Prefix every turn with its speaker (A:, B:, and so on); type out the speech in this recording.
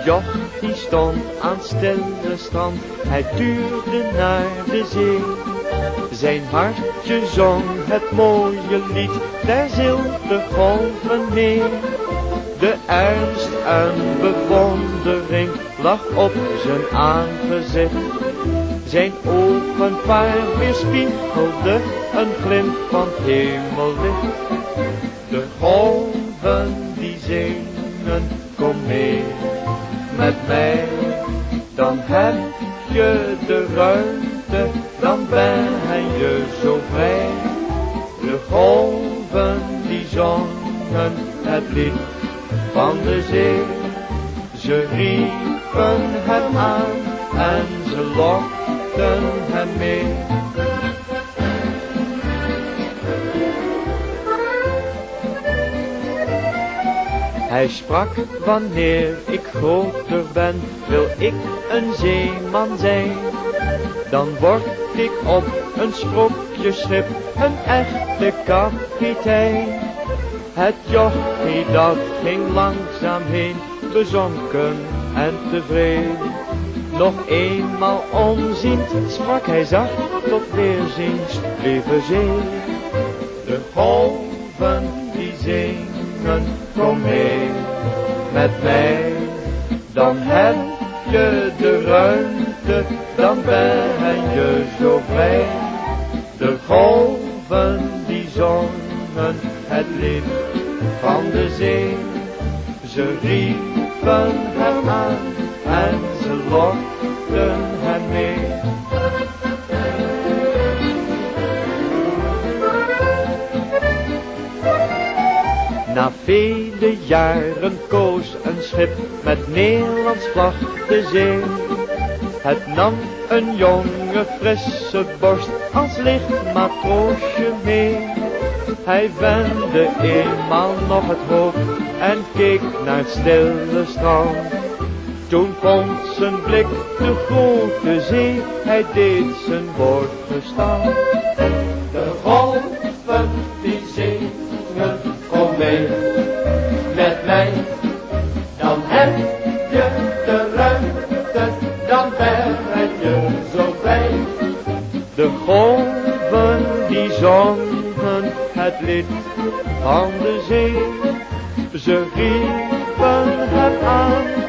A: jochie stond aan het stille strand, hij tuurde naar de zee. Zijn hartje zong het mooie lied der zilvergolven mee. De ernst en bewondering lag op zijn aangezicht. Zijn ogen waar weerspiegelden een glimp van hemellicht. De golven die zingen, kom mee met mij. Dan heb je de ruimte, dan ben je zo vrij. De golven die zongen het lied van de zee. Ze riepen hem aan en ze lokten hem mee. Hij sprak: wanneer ik groter ben, wil ik een zeeman zijn. Dan word ik op een sprookjesschip een echte kapitein. Het jochie dat ging langzaam heen, bezonken en tevreden. Nog eenmaal omziend sprak hij zacht: tot weerziens, lieve zee. De golven die zingen, kom mee met mij. Dan heb je de ruimte, dan ben je zo vrij. De golven die zongen het lied van de zee. Ze riepen hem aan en ze lokten hem mee. Na vele jaren koos een schip met Nederlands vlag de zee. Het nam een jonge frisse borst als licht matroosje mee. Hij wendde eenmaal nog het hoofd en keek naar het stille strand. Toen vond zijn blik de grote zee, hij deed zijn woord gestaan.
B: De golven die zingen, kom mee met mij. Dan heb je de ruimte, dan ben je zo vrij.
A: De golven die zongen het lied van de zee. Ze riepen hem aan